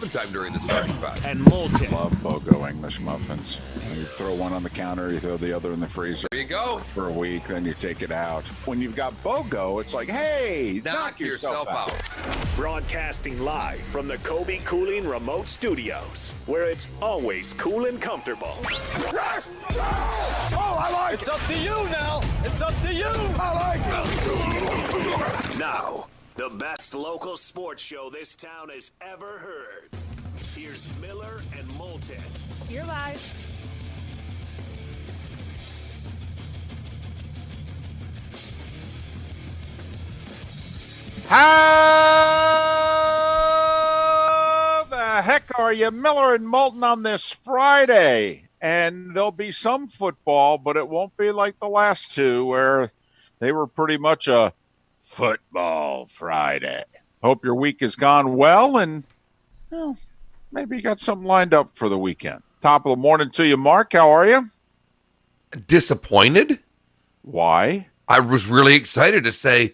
time during the starting five. And Moulton. Love BOGO English muffins. You throw one on the counter, you throw the other in the freezer. There you go. For a week, then you take it out. When you've got BOGO, it's like, hey, Knock yourself out. Broadcasting live from the Kobe Cooling Remote Studios, where it's always cool and comfortable. Yes! Oh, I like It's up to you now. It's up to you. I like it. Now, the best local sports show this town has ever heard. Here's Miller and Moulton. You're live. How the heck are you? Miller and Moulton on this Friday. And there'll be some football, but it won't be like the last two where they were pretty much a football Friday. Hope your week has gone well and well, maybe you got something lined up for the weekend. Top of the morning to you, Mark. How are you? Disappointed? Why? I was really excited to say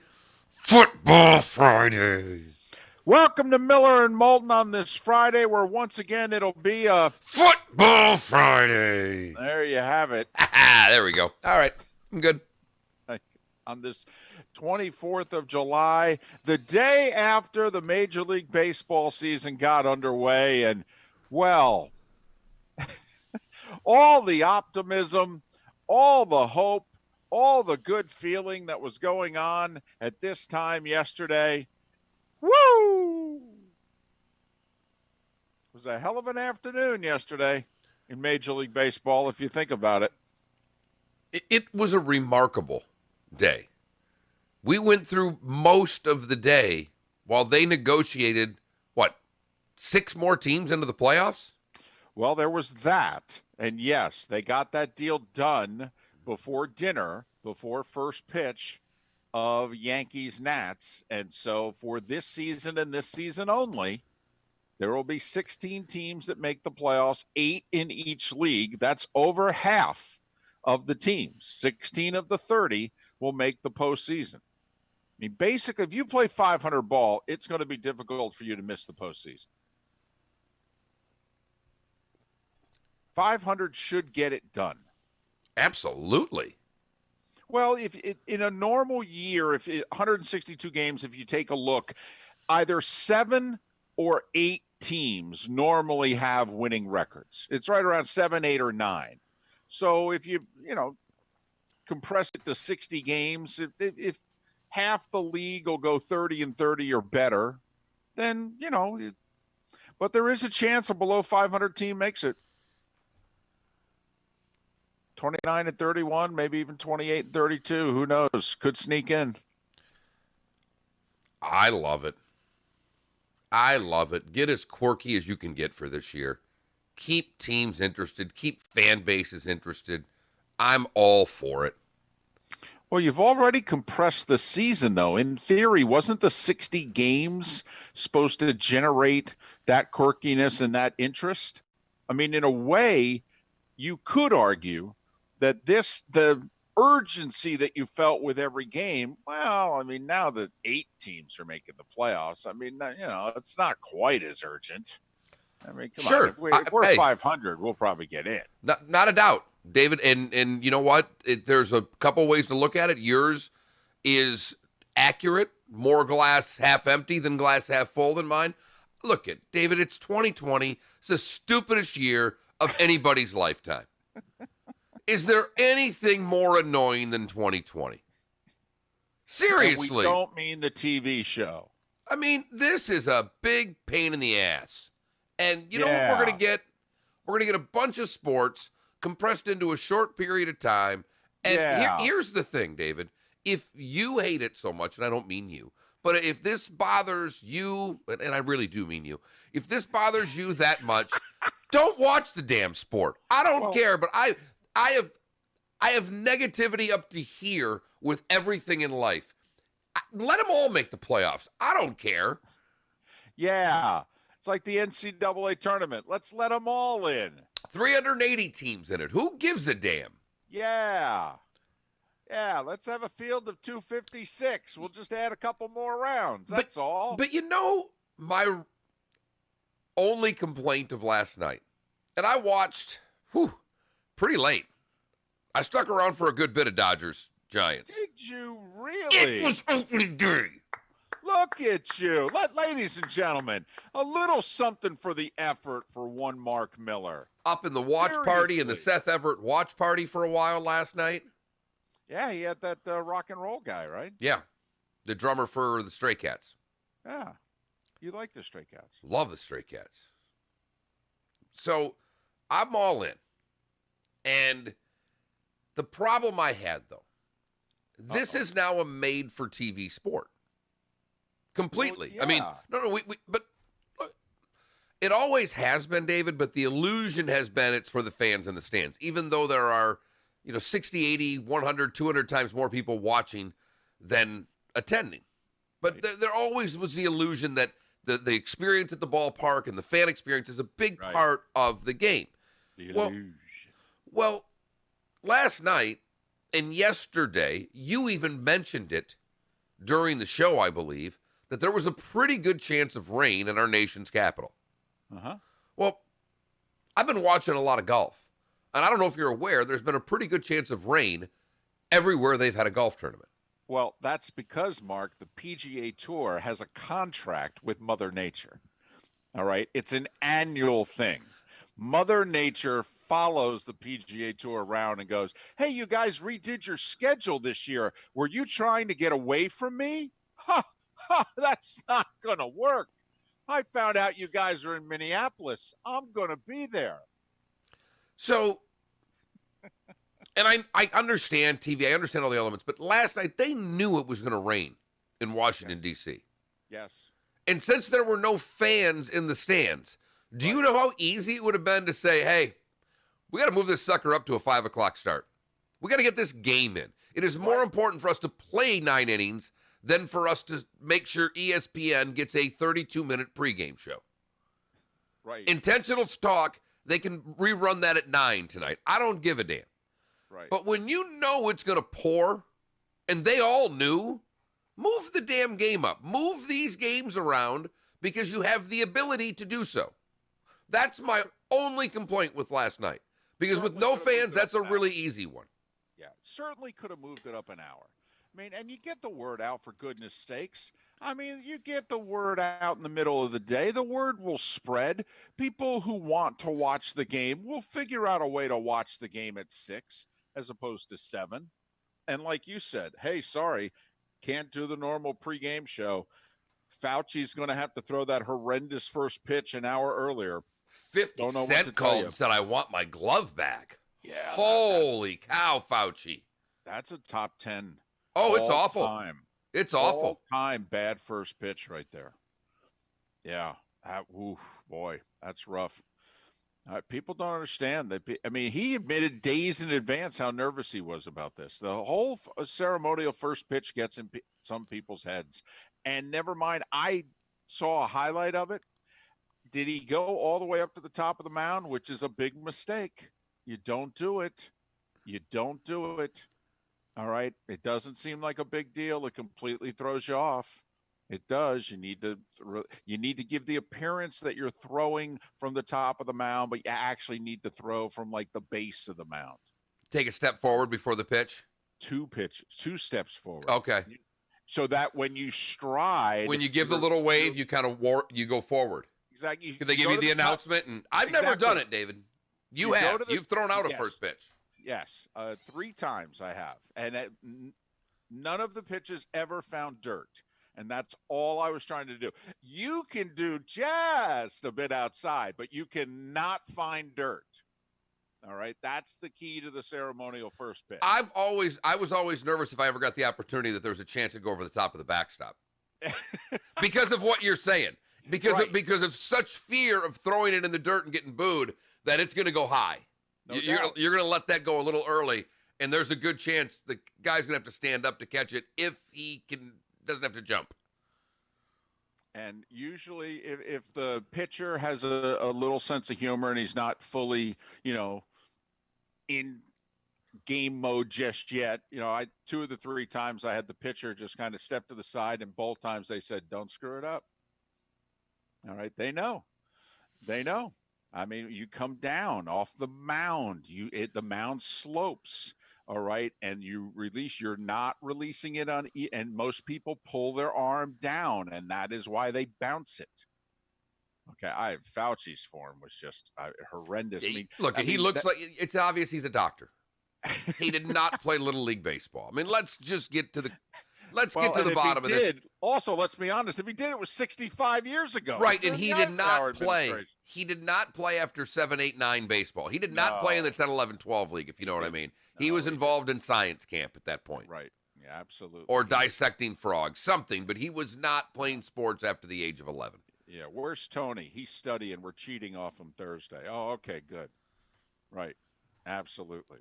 Football Friday. Welcome to Miller and Moulton on this Friday, where once again it'll be a Football Friday. There you have it. There we go. All right. I'm good. On this 24th of July, the day after the Major League Baseball season got underway. And, well, all the optimism, all the hope, all the good feeling that was going on at this time yesterday, woo! It was a hell of an afternoon yesterday in Major League Baseball, if you think about it. It was a remarkable day. We went through most of the day while they negotiated, 6 more teams into the playoffs? Well, there was that. And yes, they got that deal done before dinner, before first pitch of Yankees-Nats. And so for this season and this season only, there will be 16 teams that make the playoffs, 8 in each league. That's over half of the teams. 16 of the 30 will make the postseason. I mean, basically, if you play 500 ball, it's going to be difficult for you to miss the postseason. 500 should get it done. Absolutely. Well, if in a normal year, 162 games, if you take a look, either 7 or 8 teams normally have winning records. It's right around 7, 8, or 9. So if you compress it to 60 games, if half the league will go 30 and 30 or better, then, but there is a chance a below 500 team makes it. 29 and 31, maybe even 28 and 32. Who knows? Could sneak in. I love it. I love it. Get as quirky as you can get for this year. Keep teams interested. Keep fan bases interested. I'm all for it. Well, you've already compressed the season, though. In theory, wasn't the 60 games supposed to generate that quirkiness and that interest? I mean, in a way, you could argue that the urgency that you felt with every game, well, I mean, now that 8 teams are making the playoffs, I mean, it's not quite as urgent. I mean, come on. If we're 500, we'll probably get in. Not a doubt, David. And you know what? There's a couple ways to look at it. Yours is accurate, more glass half empty than glass half full than mine. Look, David, it's 2020. It's the stupidest year of anybody's lifetime. Is there anything more annoying than 2020? Seriously. And we don't mean the TV show. I mean, this is a big pain in the ass. And you know what we're going to get? We're going to get a bunch of sports compressed into a short period of time. And here's the thing, David. If you hate it so much, and I don't mean you, but if this bothers you, and I really do mean you, if this bothers you that much, don't watch the damn sport. I don't care, but I have negativity up to here with everything in life. Let them all make the playoffs. I don't care. Yeah. It's like the NCAA tournament. Let's let them all in. 380 teams in it. Who gives a damn? Yeah. Yeah, let's have a field of 256. We'll just add a couple more rounds. That's all. But my only complaint of last night, and I watched pretty late. I stuck around for a good bit of Dodgers Giants. Did you really? It was opening day. Look at you. Ladies and gentlemen, a little something for the effort for one Mark Miller. Up in the watch party, in the Seth Everett watch party for a while last night. Yeah, he had that rock and roll guy, right? Yeah, the drummer for the Stray Cats. Yeah, you like the Stray Cats. Love the Stray Cats. So I'm all in. And the problem I had, though, this is now a made-for-TV sport. Completely. Well, yeah. I mean, but look, it always has been, David, but the illusion has been it's for the fans in the stands, even though there are, 60, 80, 100, 200 times more people watching than attending. But right. there always was the illusion that the experience at the ballpark and the fan experience is a big part of the game. The illusion. Well, last night and yesterday, you even mentioned it during the show, I believe, that there was a pretty good chance of rain in our nation's capital. Uh-huh. Well, I've been watching a lot of golf, and I don't know if you're aware, there's been a pretty good chance of rain everywhere they've had a golf tournament. Well, that's because, Mark, the PGA Tour has a contract with Mother Nature. All right? It's an annual thing. Mother Nature follows the PGA Tour around and goes, hey, you guys redid your schedule this year. Were you trying to get away from me? That's not going to work. I found out you guys are in Minneapolis. I'm going to be there. So, and I understand TV. I understand all the elements. But last night, they knew it was going to rain in Washington, D.C. Yes. And since there were no fans in the stands, do you know how easy it would have been to say, hey, we got to move this sucker up to a 5 o'clock start. We got to get this game in. It is more important for us to play 9 innings than for us to make sure ESPN gets a 32-minute pregame show. Right. Intentional talk, they can rerun that at 9 tonight. I don't give a damn. Right. But when you know it's going to pour, and they all knew, move the damn game up. Move these games around because you have the ability to do so. That's my only complaint with last night. Because with no fans, that's a really easy one. Yeah, certainly could have moved it up an hour. I mean, and you get the word out, for goodness sakes. I mean, you get the word out in the middle of the day. The word will spread. People who want to watch the game will figure out a way to watch the game at 6 as opposed to 7. And like you said, hey, sorry, can't do the normal pregame show. Fauci's going to have to throw that horrendous first pitch an hour earlier. 50 Cent called and said, I want my glove back. Yeah. Holy cow, Fauci. That's a top 10. Oh, it's awful. Time. It's awful. All time bad first pitch right there. Yeah. Boy, that's rough. People don't understand that. I mean, he admitted days in advance how nervous he was about this. The whole ceremonial first pitch gets in some people's heads. And never mind, I saw a highlight of it. Did he go all the way up to the top of the mound, which is a big mistake? You don't do it. You don't do it. All right? It doesn't seem like a big deal. It completely throws you off. It does. You need to give the appearance that you're throwing from the top of the mound, but you actually need to throw from like the base of the mound. Take a step forward before the pitch? 2 steps forward. Okay. So that when you stride. When you give the little wave, you kind of you go forward. Exactly. Can they give you the announcement? And I've never done it, David. You have. You've thrown out a first pitch. Yes. 3 times I have. And none of the pitches ever found dirt. And that's all I was trying to do. You can do just a bit outside, but you cannot find dirt. All right. That's the key to the ceremonial first pitch. I was always nervous if I ever got the opportunity that there was a chance to go over the top of the backstop. Because of what you're saying. Because of such fear of throwing it in the dirt and getting booed that it's going to go high. You're going to let that go a little early, and there's a good chance the guy's going to have to stand up to catch it if he doesn't have to jump. And usually if the pitcher has a little sense of humor and he's not fully, in game mode just yet, 2 of the 3 times I had the pitcher just kind of step to the side, and both times they said, don't screw it up. All right. They know. They know. I mean, you come down off the mound. The mound slopes, all right, and you release. You're not releasing it and most people pull their arm down, and that is why they bounce it. Okay, Fauci's form was just horrendous. He looks like it's obvious he's a doctor. He did not play Little League baseball. I mean, let's just get to the bottom of this. Also, let's be honest, if he did, it was 65 years ago. Right, and he did not play. He did not play after 7, 8, 9 baseball. He did not play in the 10, 11, 12 league, if you know what I mean. He was involved in science camp at that point. Right, yeah, absolutely. Or dissecting frogs, something, but he was not playing sports after the age of 11. Yeah, where's Tony? He's studying. We're cheating off him Thursday. Oh, okay, good. Right, absolutely.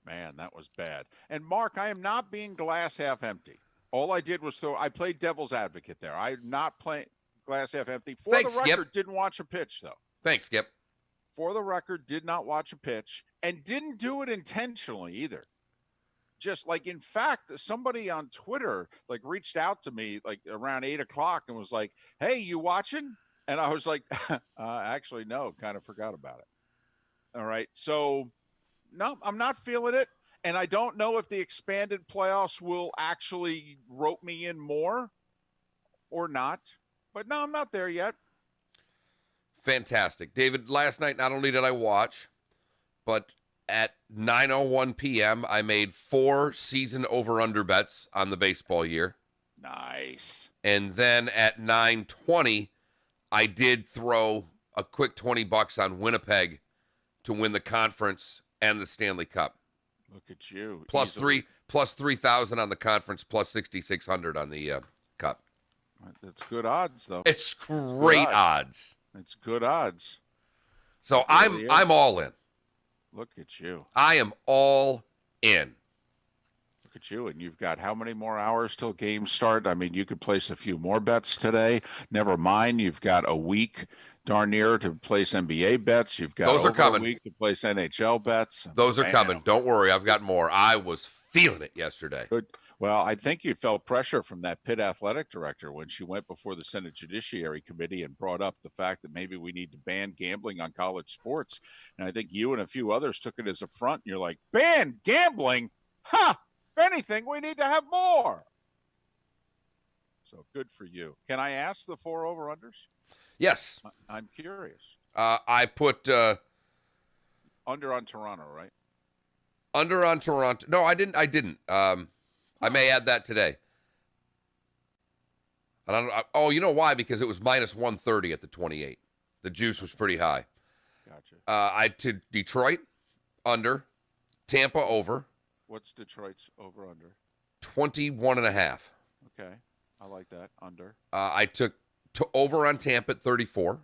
Man, that was bad. And, Mark, I am not being glass half empty. All I did was I played devil's advocate there. I'm not playing glass half empty. For the record, Skip. Didn't watch a pitch, though. Thanks, Skip. For the record, did not watch a pitch and didn't do it intentionally either. Just like, in fact, somebody on Twitter, reached out to me, around 8 o'clock and was like, hey, you watching? And I was like, actually, no, kind of forgot about it. All right. So, no, I'm not feeling it. And I don't know if the expanded playoffs will actually rope me in more or not. But no, I'm not there yet. Fantastic. David, last night, not only did I watch, but at 9:01 p.m., I made 4 season over-under bets on the baseball year. Nice. And then at 9:20, I did throw a quick $20 on Winnipeg to win the conference and the Stanley Cup. Look at you. Plus 3,000 on the conference, plus 6,600 on the Cup. That's good odds, though. It's great odds. It's good odds. So I'm all in. Look at you. I am all in. Look at you. And you've got how many more hours till games start? I mean, you could place a few more bets today. Never mind. You've got a week darn near to place NBA bets. You've got Those are coming. A week to place NHL bets. Those are coming. Don't worry. I've got more. I was feeling it yesterday. Good. Well, I think you felt pressure from that Pitt athletic director when she went before the Senate Judiciary Committee and brought up the fact that maybe we need to ban gambling on college sports. And I think you and a few others took it as a front. And you're like, ban gambling? Ha! If anything, we need to have more. So good for you. Can I ask the 4 over-unders? Yes. I'm curious. I put under on Toronto, right? Under on Toronto. No, I didn't. I may add that today. I don't know. Oh, you know why? Because it was minus 130 at the 28. The juice was pretty high. Gotcha. I to Detroit under, Tampa over. What's Detroit's over under? 21.5. Okay, I like that under. I took over on Tampa at 34.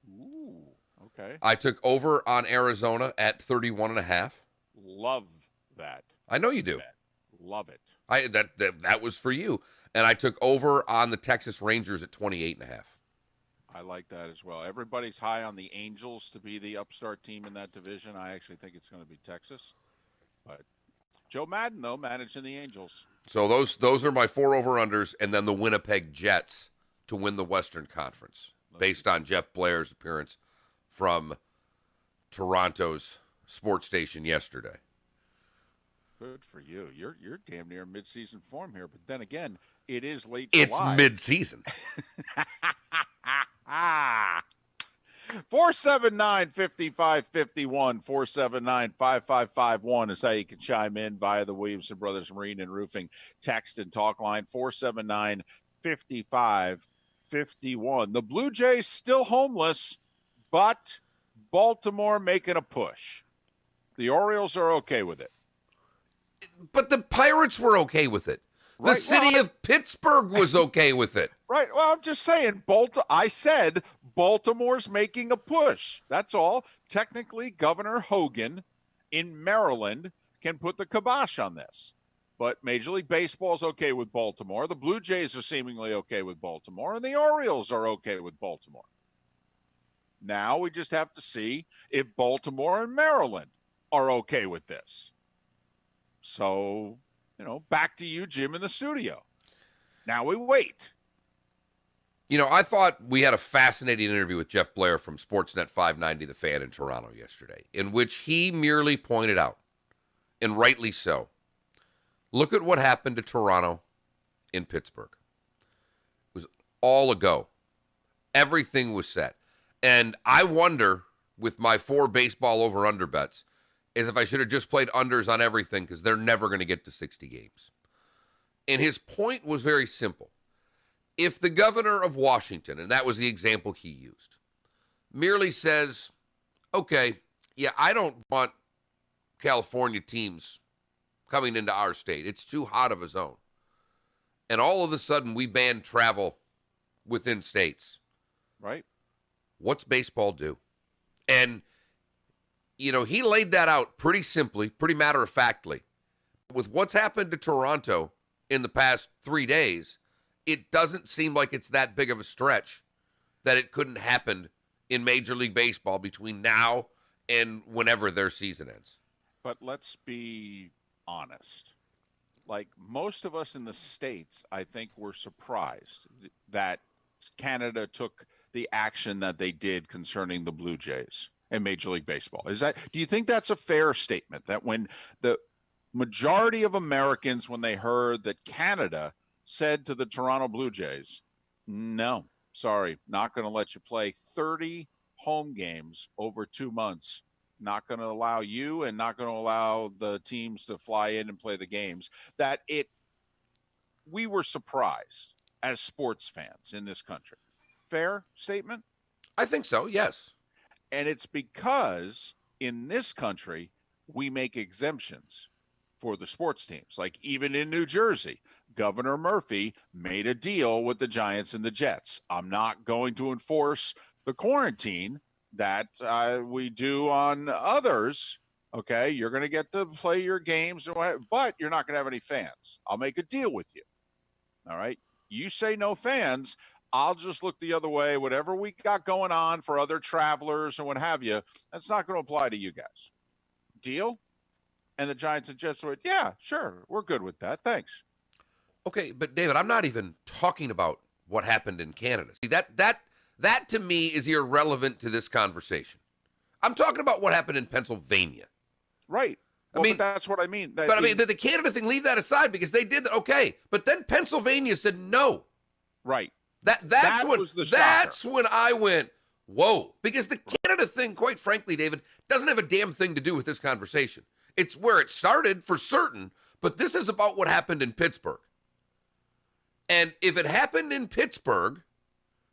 Ooh, okay. I took over on Arizona at 31.5. Love that. I know you do. Love it. That was for you. And I took over on the Texas Rangers at 28.5. I like that as well. Everybody's high on the Angels to be the upstart team in that division. I actually think it's going to be Texas. But Joe Madden, though, managing the Angels. So those are my 4 over-unders, and then the Winnipeg Jets to win the Western Conference, based on Jeff Blair's appearance from Toronto's sports station yesterday. Good for you. You're damn near midseason form here, but then again, it is late July. It's mid-season. 479-5551, 479-5551 is how you can chime in via the Williamson Brothers Marine and Roofing text and talk line, 479-5551. The Blue Jays still homeless, but Baltimore making a push. The Orioles are okay with it. But the Pirates were okay with it. The city of Pittsburgh was okay with it. Right. Well, I'm just saying, I said Baltimore's making a push. That's all. Technically, Governor Hogan in Maryland can put the kibosh on this. But Major League Baseball's okay with Baltimore. The Blue Jays are seemingly okay with Baltimore. And the Orioles are okay with Baltimore. Now we just have to see if Baltimore and Maryland are okay with this. So, back to you, Jim, in the studio. Now we wait. I thought we had a fascinating interview with Jeff Blair from Sportsnet 590 The Fan in Toronto yesterday, in which he merely pointed out, and rightly so, look at what happened to Toronto in Pittsburgh. It was all a go. Everything was set. And I wonder, with my 4 baseball over-under bets, is if I should have just played unders on everything, because they're never going to get to 60 games. And his point was very simple. If the governor of Washington, and that was the example he used, merely says, okay, yeah, I don't want California teams coming into our state. It's too hot of a zone. And all of a sudden we ban travel within states. Right. What's baseball do? And, he laid that out pretty simply, pretty matter-of-factly. With what's happened to Toronto in the past 3 days, it doesn't seem like it's that big of a stretch that it couldn't happen in Major League Baseball between now and whenever their season ends. But let's be honest. Like most of us in the States, I think were surprised that Canada took the action that they did concerning the Blue Jays and Major League Baseball. Do you think that's a fair statement, that when the majority of Americans, when they heard that Canada said to the Toronto Blue Jays, no, sorry, not going to let you play 30 home games over 2 months, not going to allow you and not going to allow the teams to fly in and play the games, that we were surprised as sports fans in this country. Fair statement? I think so, yes. And it's because in this country, we make exemptions for the sports teams. Like even in New Jersey, Governor Murphy made a deal with the Giants and the Jets. I'm not going to enforce the quarantine that we do on others. Okay, you're going to get to play your games, but you're not going to have any fans. I'll make a deal with you. All right. You say no fans, I'll just look the other way. Whatever we got going on for other travelers and what have you, that's not going to apply to you guys. Deal? And the Giants and Jets went, yeah, sure, we're good with that. Thanks. Okay, but David, I'm not even talking about what happened in Canada. See, that to me is irrelevant to this conversation. I'm talking about what happened in Pennsylvania. Right. Well, but that's what I mean. The Canada thing, leave that aside because they did that. Okay, but then Pennsylvania said no. Right. That's when I went, whoa, because the Canada thing, quite frankly, David, doesn't have a damn thing to do with this conversation. It's where it started for certain, but this is about what happened in Pittsburgh. And if it happened in Pittsburgh,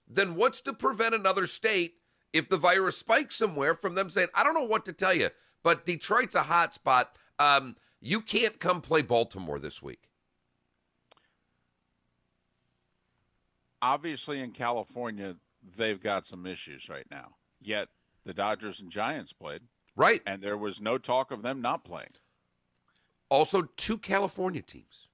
then what's to prevent another state, if the virus spikes somewhere, from them saying, I don't know what to tell you, but Detroit's a hot spot. You can't come play Baltimore this week. Obviously, in California, they've got some issues right now. Yet the Dodgers and Giants played. Right. And there was no talk of them not playing. Also, 2 California teams.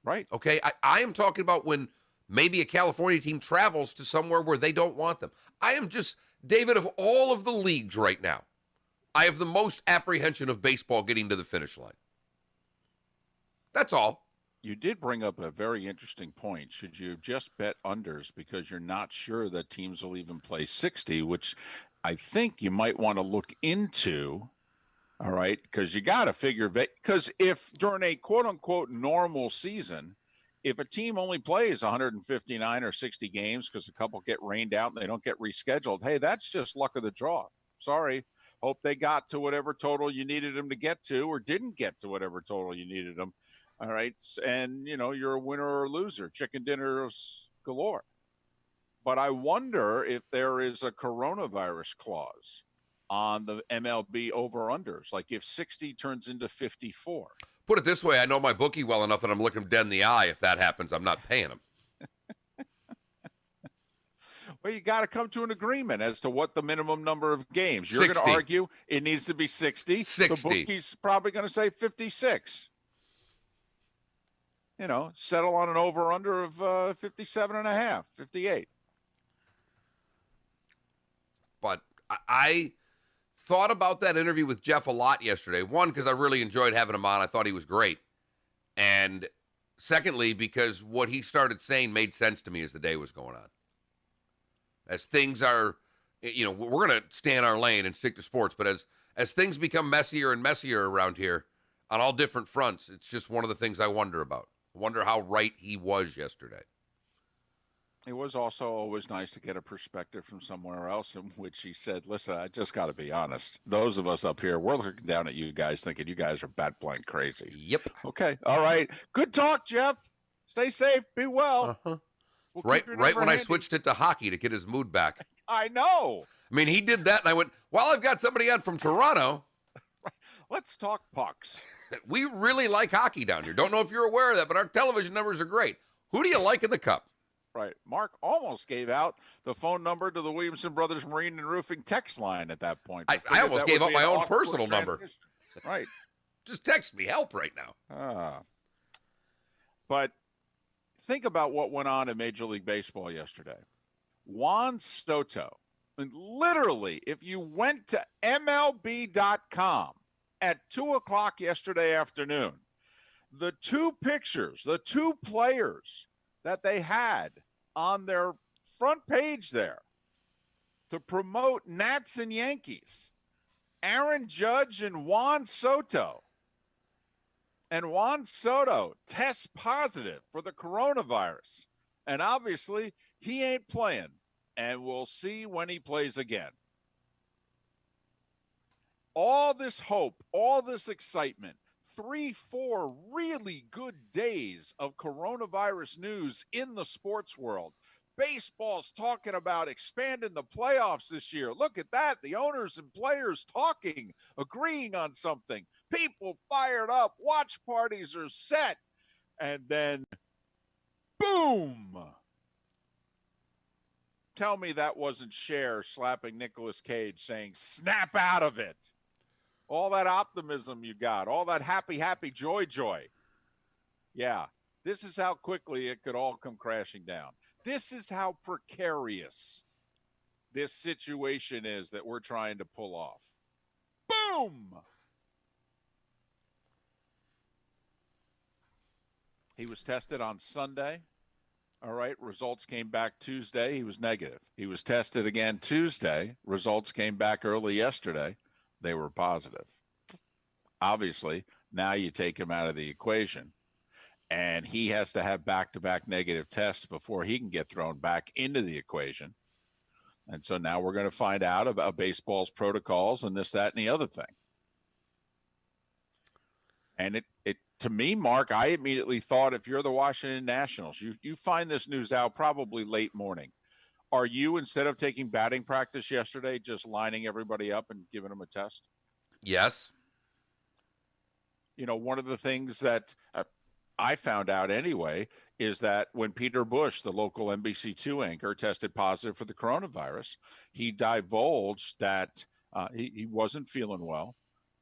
Right. Okay. I am talking about when maybe a California team travels to somewhere where they don't want them. I am just, David, of all of the leagues right now, I have the most apprehension of baseball getting to the finish line. That's all. You did bring up a very interesting point. Should you just bet unders because you're not sure that teams will even play 60, which I think you might want to look into, all right, because you got to figure, because if during a quote-unquote normal season, if a team only plays 159 or 60 games because a couple get rained out and they don't get rescheduled, hey, that's just luck of the draw. Sorry. Hope they got to whatever total you needed them to get to or didn't get to whatever total you needed them. All right. And, you're a winner or a loser. Chicken dinners galore. But I wonder if there is a coronavirus clause on the MLB over-unders, like if 60 turns into 54. Put it this way, I know my bookie well enough that I'm looking him dead in the eye. If that happens, I'm not paying him. Well, you got to come to an agreement as to what the minimum number of games. You're 60. going to argue it needs to be 60. 60. The bookie's probably going to say 56. Settle on an over-under of 57 and a half, 58. But I thought about that interview with Jeff a lot yesterday. One, because I really enjoyed having him on. I thought he was great. And secondly, because what he started saying made sense to me as the day was going on. as things are, we're going to stay in our lane and stick to sports. But as things become messier and messier around here on all different fronts, it's just one of the things I wonder about. I wonder how right he was yesterday. It was also always nice to get a perspective from somewhere else in which he said, listen, I just got to be honest. Those of us up here, we're looking down at you guys thinking you guys are bat blank crazy. Yep. Okay. All right. Good talk, Jeff. Stay safe. Be well. Uh-huh. We'll right when I switched it to hockey to get his mood back. I know. I mean, he did that, and I went, well, I've got somebody on from Toronto. Let's talk pucks. We really like hockey down here. Don't know if you're aware of that, but our television numbers are great. Who do you like in the Cup? Right. Mark almost gave out the phone number to the Williamson Brothers Marine and Roofing text line at that point. I almost gave out my own personal number. Right. Just text me help right now. But think about what went on in Major League Baseball yesterday. Juan Soto, and literally, if you went to MLB.com at 2 o'clock yesterday afternoon, the two pictures, the two players that they had on their front page there to promote Nats and Yankees, Aaron Judge and Juan Soto. And Juan Soto tests positive for the coronavirus. And obviously, he ain't playing. And we'll see when he plays again. All this hope, all this excitement, 3-4 really good days of coronavirus news in the sports world. Baseball's talking about expanding the playoffs this year. Look at that. The owners and players talking, agreeing on something. People fired up. Watch parties are set. And then, boom. Tell me that wasn't Cher slapping Nicolas Cage saying, snap out of it. All that optimism you got, all that happy, joy. Yeah, this is how quickly it could all come crashing down. This is how precarious this situation is that we're trying to pull off. Boom! He was tested on Sunday. All right, results came back Tuesday. He was negative. He was tested again Tuesday. Results came back early yesterday. They were positive. Obviously, now you take him out of the equation, and he has to have back-to-back negative tests before he can get thrown back into the equation. And so now we're going to find out about baseball's protocols and this, that, and the other thing. And it to me, Mark, I immediately thought if you're the Washington Nationals, you find this news out probably late morning. Are you, instead of taking batting practice yesterday, just lining everybody up and giving them a test? Yes. You know, one of the things that I found out anyway is that when Peter Bush, the local NBC2 anchor, tested positive for the coronavirus, he divulged that he wasn't feeling well.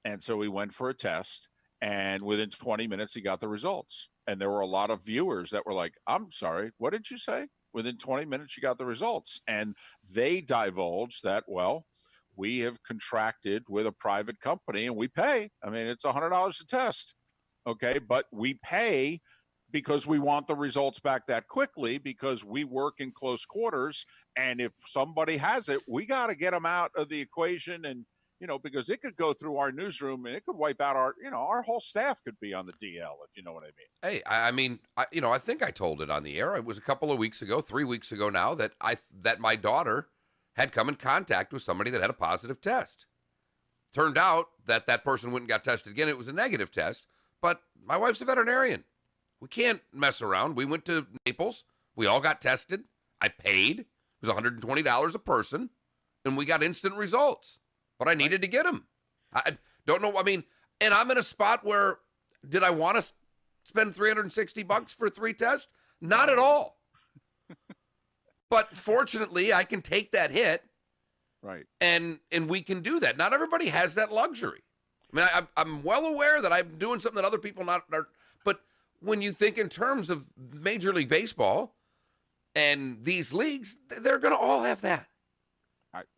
And so he went for a test. And within 20 minutes, he got the results. And there were a lot of viewers that were like, I'm sorry, what did you say? Within 20 minutes, you got the results. And they divulged that, well, we have contracted with a private company and we pay. I mean, it's $100 a test. Okay. But we pay because we want the results back that quickly because we work in close quarters. And if somebody has it, we got to get them out of the equation. And, you know, because it could go through our newsroom and it could wipe out our whole staff could be on the DL, if you know what I mean. Hey, I mean, I think I told it on the air. It was a couple of weeks ago, 3 weeks ago now, that my daughter had come in contact with somebody that had a positive test. Turned out that person went and got tested again. It was a negative test, but my wife's a veterinarian. We can't mess around. We went to Naples. We all got tested. I paid. It was $120 a person, and we got instant results. But I needed to get them. I don't know. I mean, and I'm in a spot where did I want to spend $360 for 3 tests? Not at all. But fortunately, I can take that hit. Right. And we can do that. Not everybody has that luxury. I mean, I'm well aware that I'm doing something that other people not are. But when you think in terms of Major League Baseball and these leagues, they're going to all have that.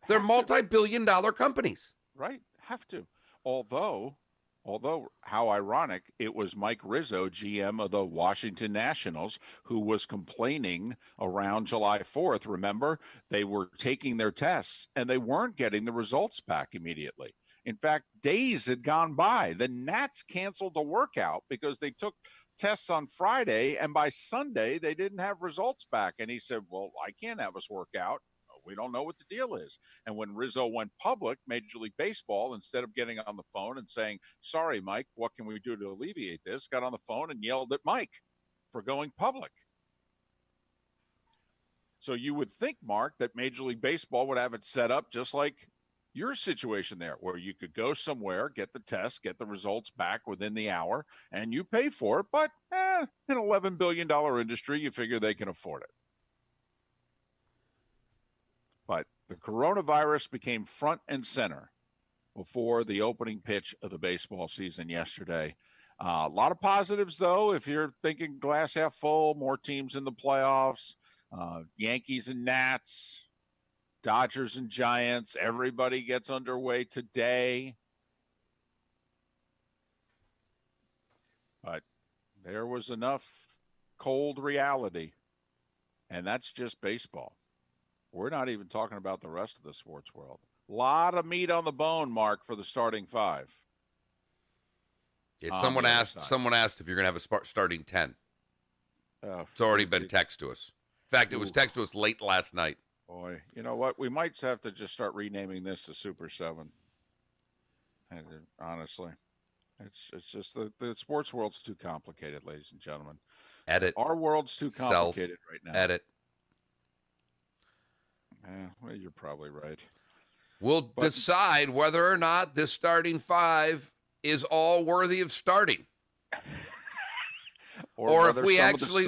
They're multi-billion-dollar companies. Right. Have to. Although Although, how ironic, it was Mike Rizzo, GM of the Washington Nationals, who was complaining around July 4th. Remember, they were taking their tests and they weren't getting the results back immediately. In fact, days had gone by. The Nats canceled the workout because they took tests on Friday, and by Sunday, they didn't have results back. And he said, well, I can't have us work out. We don't know what the deal is. And when Rizzo went public, Major League Baseball, instead of getting on the phone and saying, sorry, Mike, what can we do to alleviate this, got on the phone and yelled at Mike for going public. So you would think, Mark, that Major League Baseball would have it set up just like your situation there, where you could go somewhere, get the test, get the results back within the hour, and you pay for it. But an $11 billion industry, you figure they can afford it. But the coronavirus became front and center before the opening pitch of the baseball season yesterday. A lot of positives, though, if you're thinking glass half full, more teams in the playoffs, Yankees and Nats, Dodgers and Giants, everybody gets underway today. But there was enough cold reality, and that's just baseball. We're not even talking about the rest of the sports world. A lot of meat on the bone, Mark, for the starting five. Yeah, someone asked if you're going to have a starting 10. It's already been text to us. In fact, it was text to us late last night. Boy, you know what? We might have to just start renaming this the Super 7. And, honestly, it's just the sports world's too complicated, ladies and gentlemen. Edit. Our world's too complicated right now. Edit. Well, you're probably right. We'll decide whether or not this starting five is all worthy of starting. or if we actually,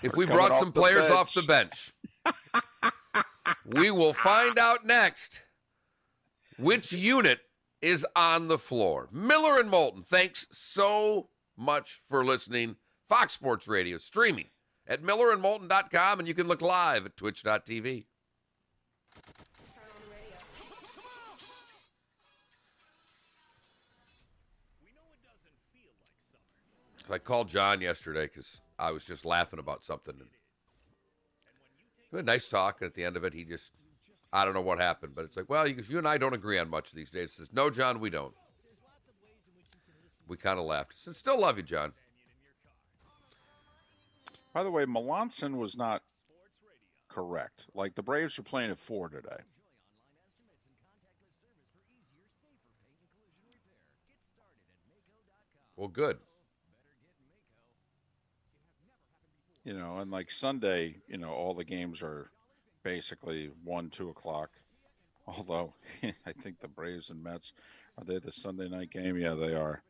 if we brought some players off the bench. We will find out next which unit is on the floor. Miller and Moulton, thanks so much for listening. Fox Sports Radio, streaming at millerandmoulton.com, and you can look live at twitch.tv. I called John yesterday because I was just laughing about something. And we had a nice talk, and at the end of it, he just, I don't know what happened, but it's like, well, you and I don't agree on much these days. He says, no, John, we don't. We kind of laughed. I said, still love you, John. By the way, Melanson was not correct. Like, the Braves are playing at 4 today. Well, good. You know, and like Sunday, you know, all the games are basically 1, 2 o'clock. Although, I think the Braves and Mets, are they the Sunday night game? Yeah, they are.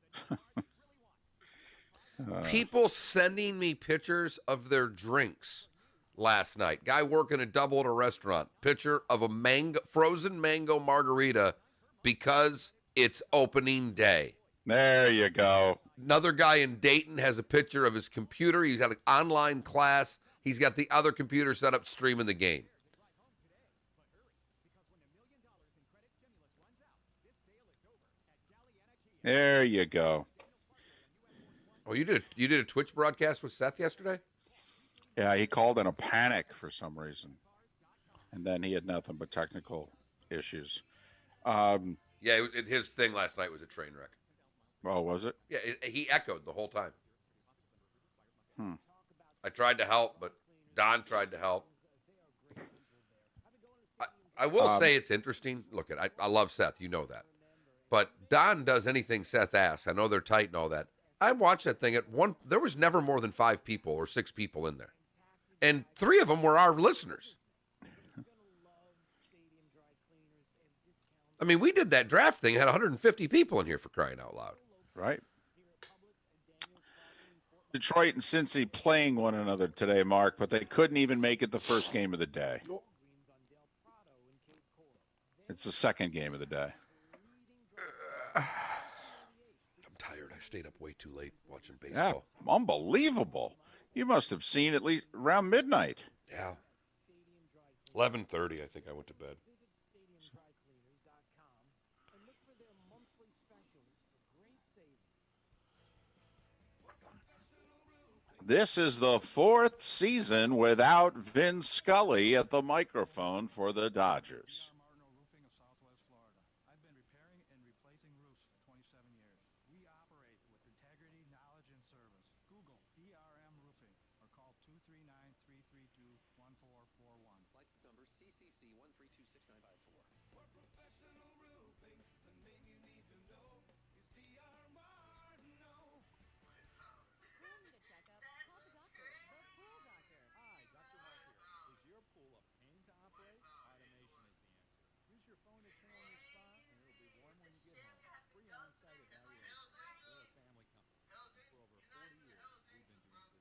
People sending me pictures of their drinks last night. Guy working a double at a restaurant. Picture of a frozen mango margarita because it's opening day. There you go. Another guy in Dayton has a picture of his computer. He's got an online class. He's got the other computer set up streaming the game. There you go. Oh, you did a Twitch broadcast with Seth yesterday? Yeah, he called in a panic for some reason. And then he had nothing but technical issues. Yeah, his thing last night was a train wreck. Oh, was it? Yeah, he echoed the whole time. I tried to help, but Don tried to help. I will say it's interesting. Look, I love Seth. You know that. But Don does anything Seth asks. I know they're tight and all that. I watched that thing at one. There was never more than 5 people or 6 people in there. And 3 of them were our listeners. I mean, we did that draft thing. Had 150 people in here, for crying out loud. Right. Detroit and Cincy playing one another today, Mark, but they couldn't even make it the first game of the day. It's the second game of the day. I'm tired. I stayed up way too late watching baseball. Yeah, unbelievable. You must have seen at least around midnight. Yeah. 11:30, I think I went to bed. This is the fourth season without Vin Scully at the microphone for the Dodgers. I've been repairing and replacing roofs for 27 years. We operate with integrity, knowledge, and service. Google ERM Roofing or call 239-332-1441. License number CCC 1326954. For professional roofing, the name you need to know is DRMarno. Pool need a checkup? Call the doctor, the pool doctor. Hi, Dr. Mark here. Is your pool a pain to operate? Automation is the answer. Use your phone to turn on your spa, and it'll be warm when you get home. Free on-site evaluation. We're a family company. For over 40 years, we've been doing business right.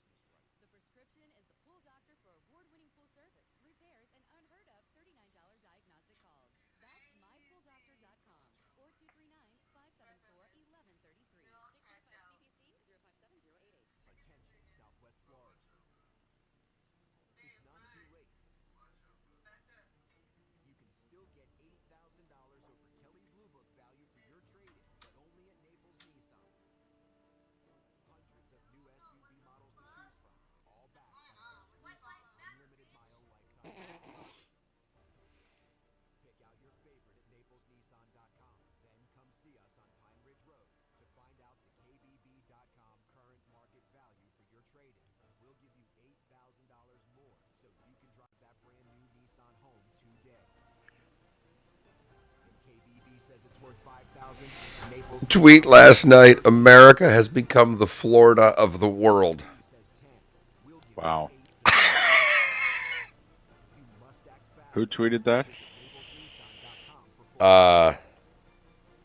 The prescription is the pool doctor for award-winning pool service, repairs, and unheard of $39 diagnostic calls. That's mypooldoctor.com or 239-574-1133. 605 CBC 057088. Attention, Southwest Florida. It's not too late. You can still get $80,000 over Kelly Blue Book value for your trade-in, but only at Naples Nissan. Hundreds of new SUV models to choose from, all backed by exclusive unlimited mile lifetime. Pick out your favorite at NaplesNissan.com. Then come see us on Pine Ridge Road to find out the KBB.com current market value for your trade-in. We'll give you $8,000 more so you can drive that brand new Nissan home today. If KBB says it's worth $5,000, Naples Tweet last night, America has become the Florida of the world. says 10. We'll give Wow. you 8 to You must act fast. Who tweeted that? NaplesNissan.com for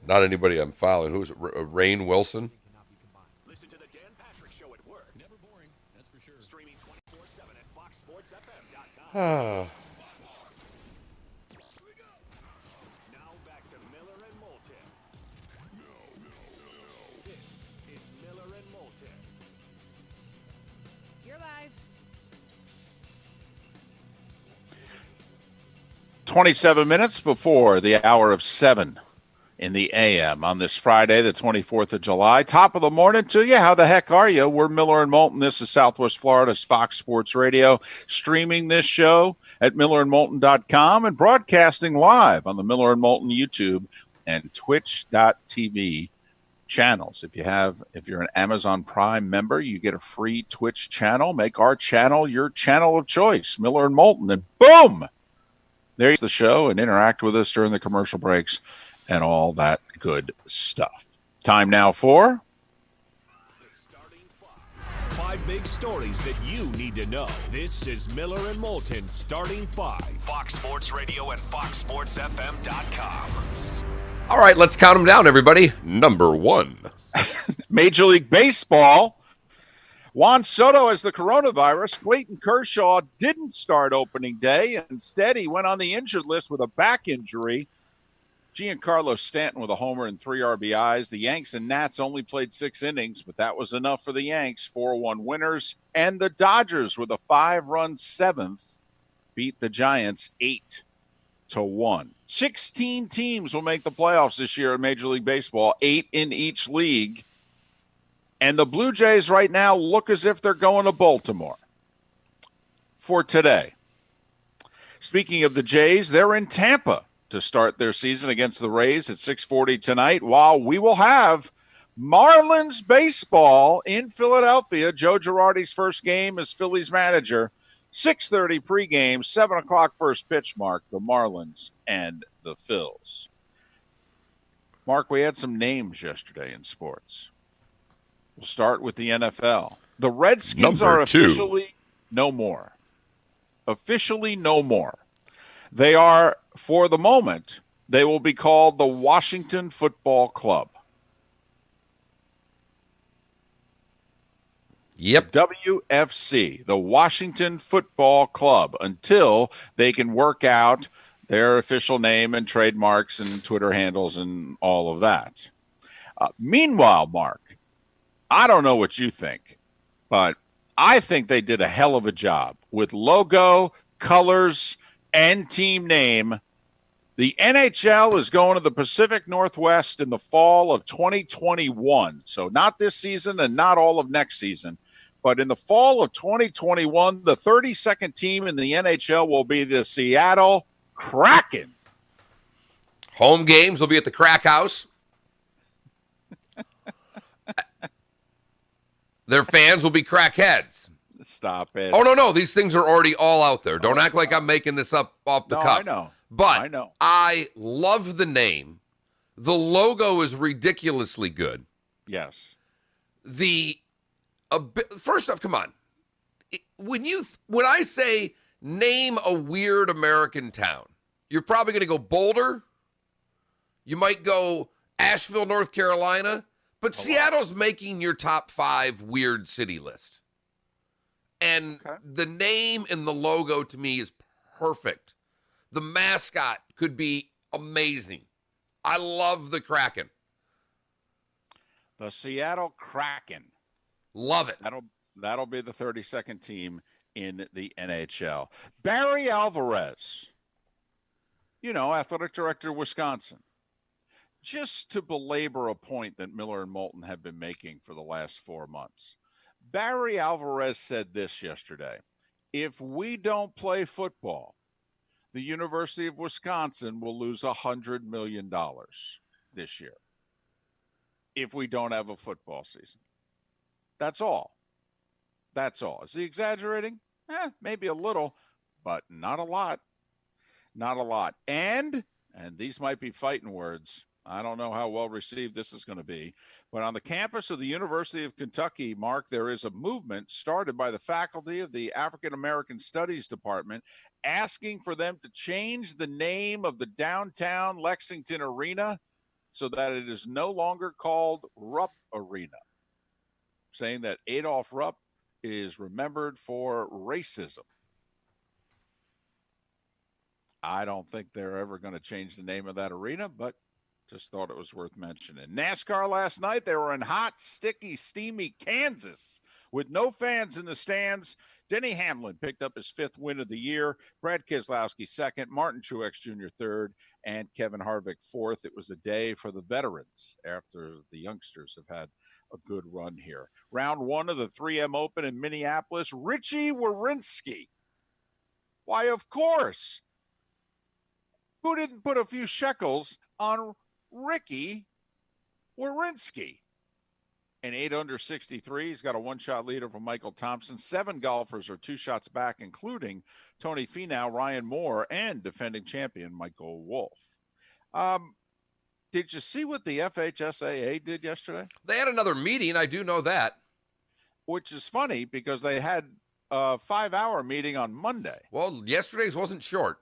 Not anybody I'm following. Who's it? Rainn Wilson? cannot be combined. Listen to the Dan Patrick Show at work. Never boring, that's for sure. Streaming 24/7 at FoxSportsFM.com. Now back to Miller and Moulton. This is Miller and Moulton. You're live. 27 minutes before the hour of 7 in the AM on this Friday, the 24th of July. Top of the morning to you. How the heck are you? We're Miller and Moulton. This is Southwest Florida's Fox Sports Radio. Streaming this show at millerandmoulton.com and broadcasting live on the Miller and Moulton YouTube and twitch.tv channels. If you're an Amazon Prime member, you get a free Twitch channel. Make our channel your channel of choice, Miller and Moulton, and boom! There's the show, and interact with us during the commercial breaks and all that good stuff. Time now for The starting five. 5 big stories that you need to know. This is Miller and Moulton starting 5. Fox Sports Radio and FoxSportsFM.com. All right, let's count them down, everybody. Number 1. Major League Baseball. Juan Soto has the coronavirus. Clayton Kershaw didn't start opening day. Instead, he went on the injured list with a back injury. Giancarlo Stanton with a homer and 3 RBIs. The Yanks and Nats only played 6 innings, but that was enough for the Yanks. 4-1 winners. And the Dodgers with a 5-run 7th beat the Giants 8-1. 16 teams will make the playoffs this year in Major League Baseball, 8 in each league. And the Blue Jays right now look as if they're going to Baltimore for today. Speaking of the Jays, they're in Tampa to start their season against the Rays at 6:40 tonight, while we will have Marlins baseball in Philadelphia. Joe Girardi's first game as Phillies manager. 6:30 pregame, 7 o'clock first pitch, Mark, the Marlins and the Phils. Mark, we had some names yesterday in sports. We'll start with the NFL. The Redskins are officially no more. Officially no more. They are, for the moment, they will be called the Washington Football Club. Yep. WFC, the Washington Football Club, until they can work out their official name and trademarks and Twitter handles and all of that. Meanwhile, Mark, I don't know what you think, but I think they did a hell of a job with logo, colors, and team name. The NHL is going to the Pacific Northwest in the fall of 2021. So not this season and not all of next season. But in the fall of 2021, the 32nd team in the NHL will be the Seattle Kraken. Home games will be at the Crack House. Their fans will be crackheads. Stop it. Oh, no. These things are already all out there. Don't act like I'm making this up off the cuff. I know. But I love the name. The logo is ridiculously good. Yes. First off, come on. When I say name a weird American town, you're probably going to go Boulder. You might go Asheville, North Carolina. But Seattle's making your top 5 weird city list. And the name and the logo to me is perfect. The mascot could be amazing. I love the Kraken. The Seattle Kraken. Love it. That'll be the 32nd team in the NHL. Barry Alvarez, athletic director of Wisconsin. Just to belabor a point that Miller and Moulton have been making for the last 4 months. Barry Alvarez said this yesterday. If we don't play football, the University of Wisconsin will lose $100 million this year if we don't have a football season. That's all. Is he exaggerating? Maybe a little, but not a lot. Not a lot. And these might be fighting words. I don't know how well received this is going to be. But on the campus of the University of Kentucky, Mark, there is a movement started by the faculty of the African American Studies Department asking for them to change the name of the downtown Lexington Arena so that it is no longer called Rupp Arena, saying that Adolph Rupp is remembered for racism. I don't think they're ever going to change the name of that arena, but just thought it was worth mentioning. NASCAR last night, they were in hot, sticky, steamy Kansas with no fans in the stands. Denny Hamlin picked up his 5th win of the year. Brad Keselowski 2nd, Martin Truex Jr. 3rd, and Kevin Harvick 4th. It was a day for the veterans after the youngsters have had a good run here. Round 1 of the 3M Open in Minneapolis, Richie Werenski. Why, of course. Who didn't put a few shekels on Ricky Werenski? And 8 under 63. He's got a 1-shot leader from Michael Thompson. 7 golfers are 2 shots back, including Tony Finau, Ryan Moore, and defending champion Michael Wolff. Did you see what the FHSAA did yesterday? They had another meeting. I do know that. Which is funny because they had a 5-hour meeting on Monday. Well, yesterday's wasn't short.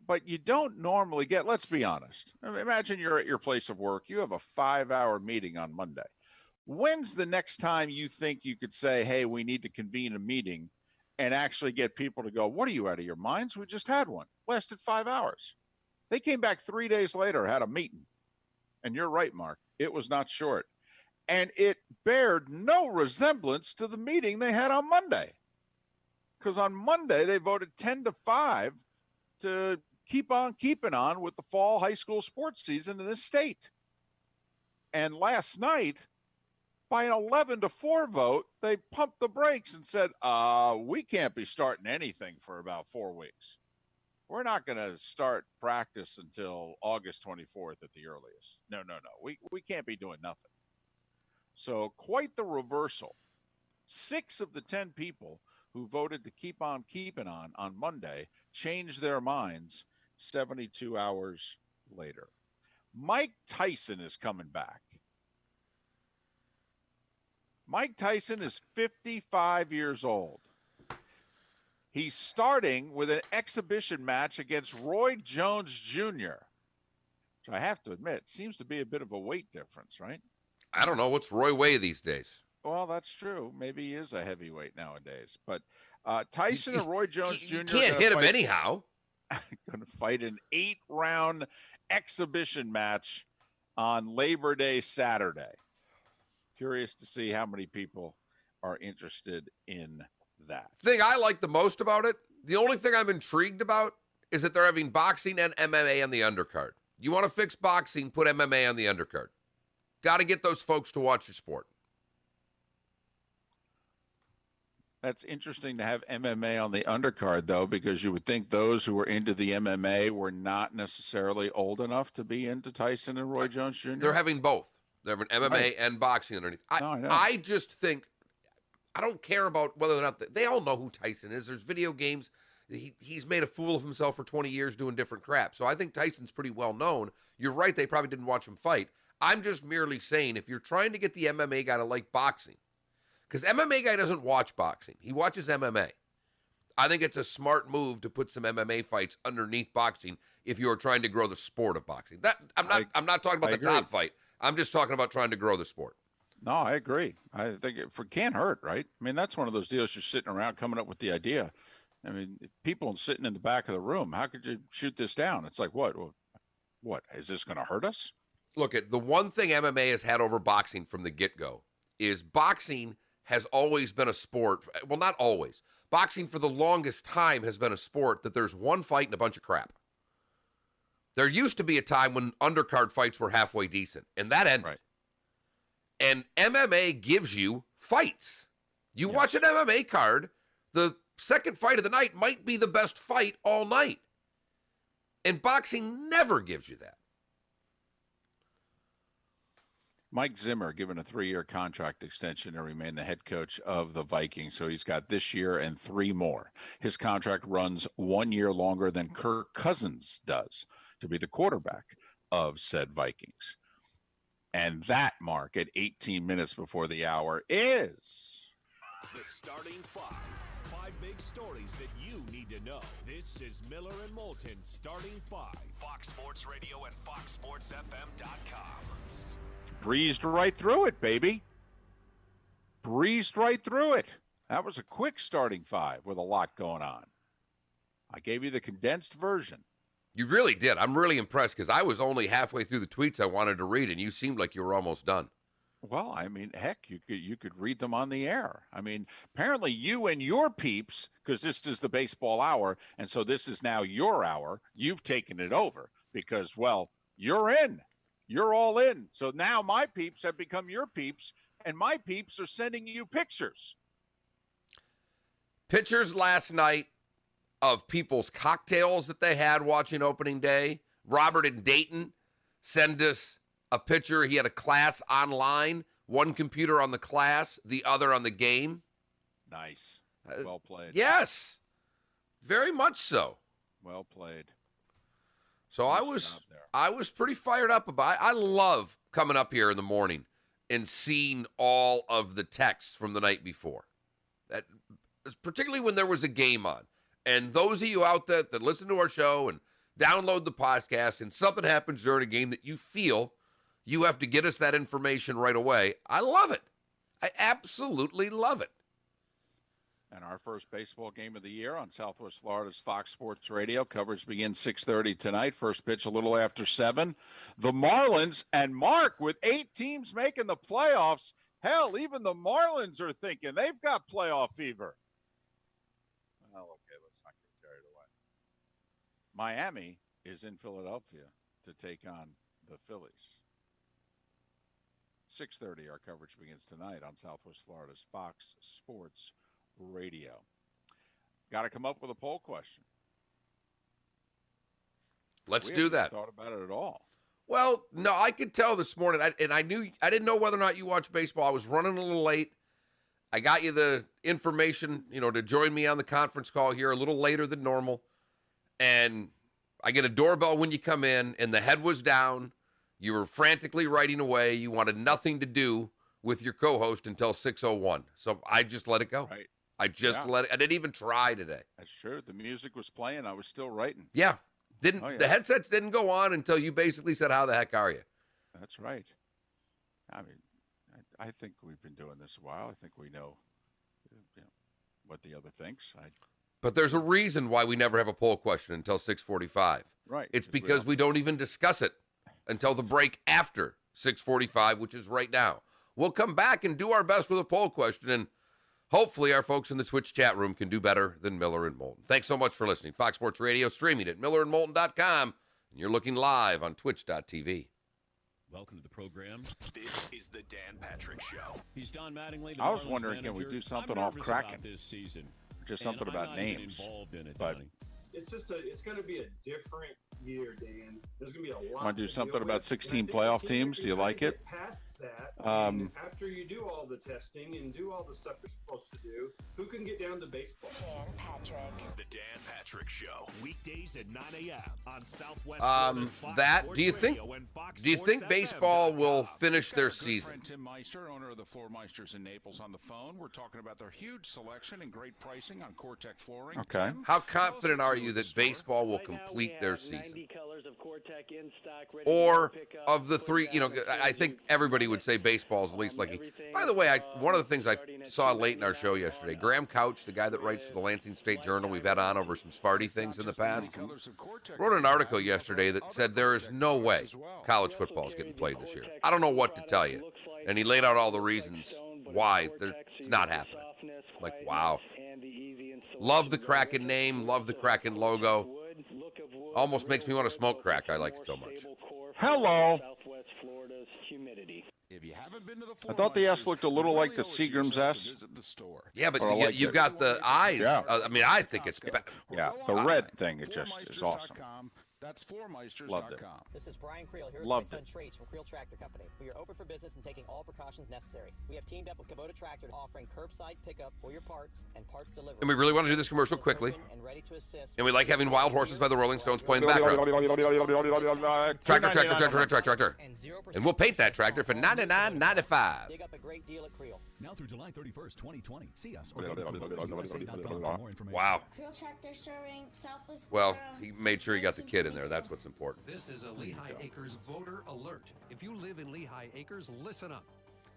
But you don't normally get, let's be honest. Imagine you're at your place of work. You have a 5-hour meeting on Monday. When's the next time you think you could say, hey, we need to convene a meeting and actually get people to go, what are you, out of your minds? We just had one. Lasted 5 hours. They came back 3 days later, had a meeting. And you're right, Mark. It was not short. And it bared no resemblance to the meeting they had on Monday. Because on Monday, they voted 10-5 to keep on keeping on with the fall high school sports season in this state. And last night, by an 11-4 vote, they pumped the brakes and said, we can't be starting anything for about 4 weeks. We're not going to start practice until August 24th at the earliest. No. We can't be doing nothing. So quite the reversal. 6 of the 10 people who voted to keep on keeping on Monday changed their minds 72 hours later. Mike Tyson is coming back. Mike Tyson is 55 years old. He's starting with an exhibition match against Roy Jones Jr., which I have to admit seems to be a bit of a weight difference, right? I don't know. What's Roy weigh these days? Well, that's true. Maybe he is a heavyweight nowadays. But Tyson and Roy Jones Jr. You can't hit him anyhow. Going to fight an 8-round exhibition match on Labor Day Saturday. Curious to see how many people are interested in that. Thing I like the most about it, the only thing I'm intrigued about is that they're having boxing and MMA on the undercard. You want to fix boxing, put MMA on the undercard. Got to get those folks to watch your sport. That's interesting to have MMA on the undercard, though, because you would think those who were into the MMA were not necessarily old enough to be into Tyson and Roy Jones Jr. They're having both. They're having MMA and boxing underneath. I know. I just think, I don't care about whether or not they all know who Tyson is. There's video games. He's made a fool of himself for 20 years doing different crap. So I think Tyson's pretty well known. You're right, they probably didn't watch him fight. I'm just merely saying, if you're trying to get the MMA guy to like boxing, because MMA guy doesn't watch boxing. He watches MMA. I think it's a smart move to put some MMA fights underneath boxing if you're trying to grow the sport of boxing. I'm not talking about the top fight. I'm just talking about trying to grow the sport. No, I agree. I think it can't hurt, right? I mean, that's one of those deals you're sitting around coming up with the idea. I mean, people sitting in the back of the room, how could you shoot this down? It's like, what? What? Is this going to hurt us? Look, the one thing MMA has had over boxing from the get-go is boxing has always been a sport. Well, not always. Boxing for the longest time has been a sport that there's one fight and a bunch of crap. There used to be a time when undercard fights were halfway decent, and that ended. Right. And MMA gives you fights. You watch an MMA card, the second fight of the night might be the best fight all night. And boxing never gives you that. Mike Zimmer given a 3-year contract extension to remain the head coach of the Vikings. So he's got this year and 3 more. His contract runs 1 year longer than Kirk Cousins does to be the quarterback of said Vikings. And that mark at 18 minutes before the hour is The starting 5. 5 big stories that you need to know. This is Miller and Moulton starting 5. Fox Sports Radio and FoxSportsFM.com. breezed right through it, baby. Breezed right through it. That was a quick starting 5 with a lot going on. I gave you the condensed version. You really did. I'm really impressed because I was only halfway through the tweets I wanted to read, and you seemed like you were almost done. Well, I mean, heck, you could read them on the air. I mean, apparently you and your peeps, because this is the baseball hour, and so this is now your hour, you've taken it over because, well, you're in. You're all in. So now my peeps have become your peeps, and my peeps are sending you pictures. Pictures last night of people's cocktails that they had watching opening day. Robert in Dayton sent us a picture. He had a class online, one computer on the class, the other on the game. Nice. Well played. Yes, very much so. Well played. So Nice I was pretty fired up about it. I love coming up here in the morning and seeing all of the texts from the night before. That particularly when there was a game on. And those of you out there that listen to our show and download the podcast and something happens during a game that you feel you have to get us that information right away, I love it. I absolutely love it. And our first baseball game of the year on Southwest Florida's Fox Sports Radio. Coverage begins 6:30 tonight. First pitch a little after 7. The Marlins and Mark with 8 teams making the playoffs. Hell, even the Marlins are thinking they've got playoff fever. Well, okay, let's not get carried away. Miami is in Philadelphia to take on the Phillies. 6:30, our coverage begins tonight on Southwest Florida's Fox Sports Radio. Got to come up with a poll question. Let's do that. Thought about it at all. Well, no, I could tell this morning, I didn't know whether or not you watch baseball. I was running a little late. I got you the information, to join me on the conference call here a little later than normal. And I get a doorbell when you come in, and the head was down. You were frantically writing away. You wanted nothing to do with your co-host until 6:01. So I just let it go. Right. I just let it. I didn't even try today. That's true. The music was playing. I was still writing. Yeah. The headsets didn't go on until you basically said, "How the heck are you?" That's right. I mean, I think we've been doing this a while. I think we know, what the other thinks. But there's a reason why we never have a poll question until 6:45. Right. It's because we don't even discuss it until the break after 6:45, which is right now. We'll come back and do our best with a poll question. And hopefully our folks in the Twitch chat room can do better than Miller and Moulton. Thanks so much for listening. Fox Sports Radio, streaming at millerandmoulton.com. And you're looking live on twitch.tv. Welcome to the program. This is the Dan Patrick Show. He's Don Mattingly. I was wondering, can we do something off Kraken? This season. Just something about names. But it's going to be a different year, Dan. There's going to be a lot. Want to do something about 16 playoff teams? Do you like it? Past that, after you do all the testing and do all the stuff you're supposed to do, who can get down to baseball? Dan Patrick. The Dan Patrick Show. Weekdays at 9 a.m. on Southwest. Do you think baseball will finish their season? Friend Tim Meister, owner of the Floor Meisters in Naples, on the phone. We're talking about their huge selection and great pricing on Cortec flooring. Okay. Tim, How confident are you that baseball will complete their season? Or of the three, I think everybody would say baseball is at least like. By the way, one of the things I saw late in our show yesterday, Graham Couch, the guy that writes for the Lansing State Journal, we've had on over some Sparty things in the past, wrote an article yesterday that said there is no way college football is getting played this year. I don't know what to tell you. And he laid out all the reasons why it's not happening. Like, wow. Love the Kraken name, love the Kraken logo. Almost makes me want to smoke crack. I like it so much. Hello. If you haven't been to the I thought the S looked a little like the Seagram's S. Yeah, but you've got the eyes. Yeah. I think it's Yeah, the red thing, it just is awesome. That's floormeisters.com. Loved it. This is Brian Creel here with Loved my son Trace from Creel Tractor Company. We are open for business and taking all precautions necessary. We have teamed up with Kubota Tractor offering curbside pickup for your parts and parts delivery. And we really want to do this commercial quickly. And ready to assist. And we like having Wild Horses by the Rolling Stones playing in the background. Tractor. And we'll paint that tractor for $99.95. Dig up a great deal at Creel. Now through July 31st, 2020. See us or for more information. Wow. Creel Tractor serving Southwest Well, Florida he made sure he got the kid in there. That's what's important. This is a Lehigh Acres voter alert. If you live in Lehigh Acres, listen up.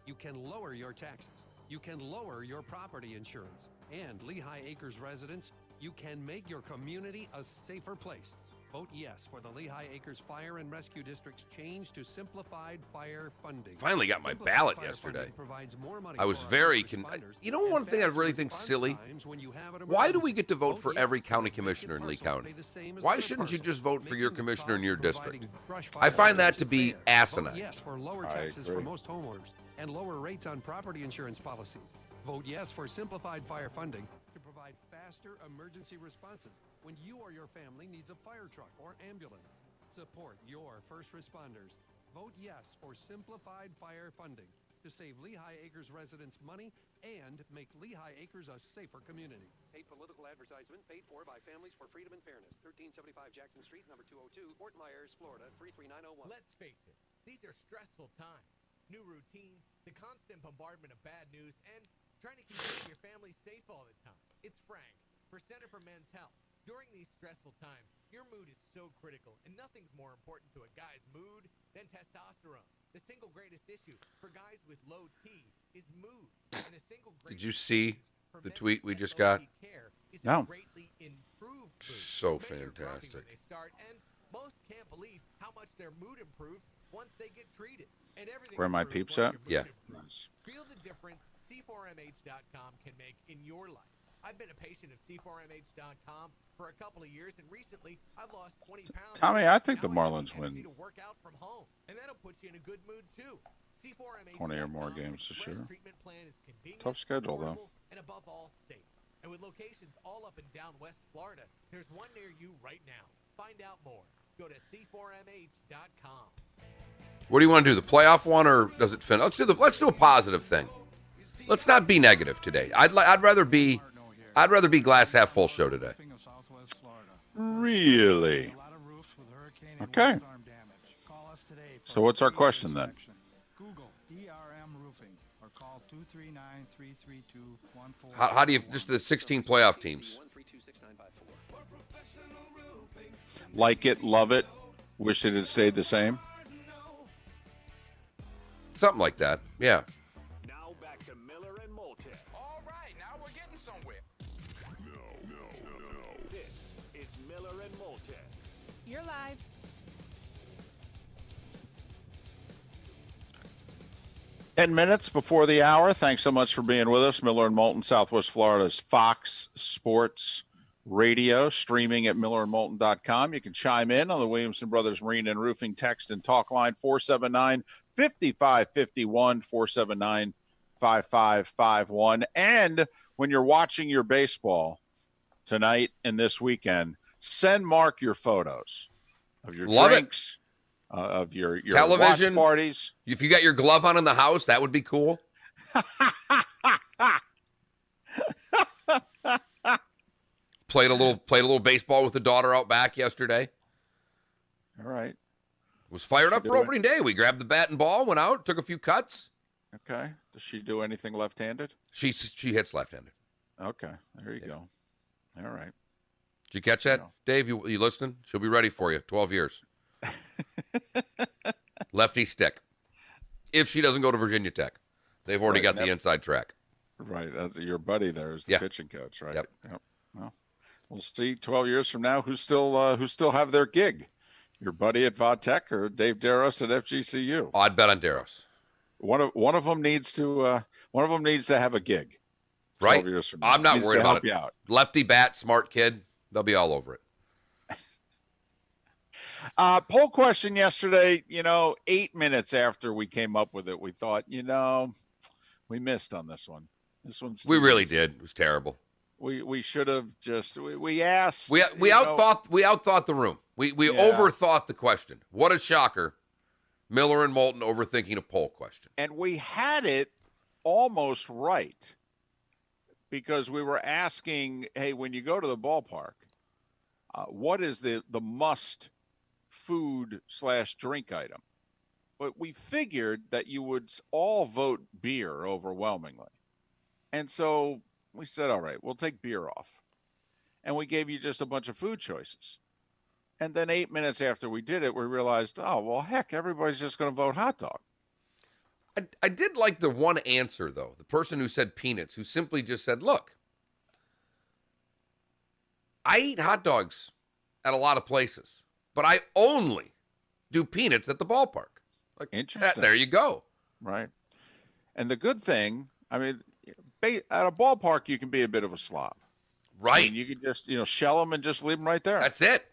You can lower your taxes. You can lower your property insurance. And Lehigh Acres residents, you can make your community a safer place. Vote yes for the Lehigh Acres Fire and Rescue District's change to simplified fire funding. Finally got my ballot yesterday. I was very one thing I really think silly? Why do we get to vote for every county commissioner in Lee County? Why shouldn't you just vote for your commissioner in your district? I find that to be asinine. Yes for lower taxes for most homeowners and lower rates on property insurance policy. Vote yes for simplified fire funding to provide faster emergency responses when you or your family needs a fire truck or ambulance. Support your first responders. Vote yes for simplified fire funding to save Lehigh Acres residents money and make Lehigh Acres a safer community. A political advertisement paid for by Families for Freedom and Fairness, 1375 Jackson Street, number 202, Fort Myers, Florida, 33901. Let's face it, these are stressful times. New routines, the constant bombardment of bad news, and trying to keep you and your family safe all the time. It's Frank for Center for Men's Health. During these stressful times, your mood is so critical, and nothing's more important to a guy's mood than testosterone. The single greatest issue for guys with low T is mood. And the single Did you see the tweet we just got? No. So fantastic. And most can't believe how much their mood improves once they get treated. And everything Where my peeps at? Yeah. Feel the difference C4MH.com can make in your life. I've been a patient of C4MH.com for a couple of years, and recently I've lost 20 pounds. Tommy, I think the Marlins win to work out from home, and that'll put you in a good mood too. C4MH.com 20 or more games this year. Treatment plan is convenient, Tough schedule, though. and above all, safe. And with locations all up and down West Florida, there's one near you right now. Find out more. Go to C4MH.com. What do you want to do? The playoff one, or does it finish? Let's do a positive thing. Let's not be negative today. I'd rather be glass half full show today. Really? Okay. So what's our question then? Google DRM Roofing or call 239-332-14. How do you just the 16 playoff teams? Like it, love it, wish it had stayed the same? Something like that. Yeah. Now back to Miller and Moulton. All right, now we're getting somewhere. This is Miller and Moulton. You're live. 10 minutes before the hour. Thanks so much for being with us. Miller and Moulton, Southwest Florida's Fox Sports Radio, streaming at millerandmoulton.com. You can chime in on the Williamson Brothers Marine and Roofing text and talk line 479-5551, 479-5551. And when you're watching your baseball tonight and this weekend, send Mark your photos of your drinks, of your television watch parties. If you got your glove on in the house, that would be cool. Played a little baseball with the daughter out back yesterday. All right. Was fired up for opening day. We grabbed the bat and ball, went out, took a few cuts. Okay. Does she do anything left-handed? She hits left-handed. Okay. There you go. All right. Did you catch that, Dave? You listening? She'll be ready for you. 12 years. Lefty stick. If she doesn't go to Virginia Tech. They've already got the inside track. Right. Your buddy there is the pitching coach, right? Yep. Well, we'll see 12 years from now who still have their gig. Your buddy at Vodtech or Dave Daros at FGCU? I'd bet on Daros. One of them needs to have a gig. Right. 12 years from now. I'm not worried about it. Out. Lefty bat, smart kid. They'll be all over it. Poll question yesterday, 8 minutes after we came up with it, we thought, we missed on this one. We really did. It was terrible. We should have just we asked. We outthought the room. We overthought the question. What a shocker. Miller and Moulton overthinking a poll question. And we had it almost right because we were asking, hey, when you go to the ballpark, what is the must food/drink item? But we figured that you would all vote beer overwhelmingly. And so we said, all right, we'll take beer off. And we gave you just a bunch of food choices. And then 8 minutes after we did it, we realized, oh, well, heck, everybody's just going to vote hot dog. I did like the one answer, though. The person who said peanuts, who simply just said, look, I eat hot dogs at a lot of places, but I only do peanuts at the ballpark. Like, interesting. There you go. Right. And the good thing, I mean, at a ballpark, you can be a bit of a slob. Right. I mean, you can just, shell them and just leave them right there. That's it.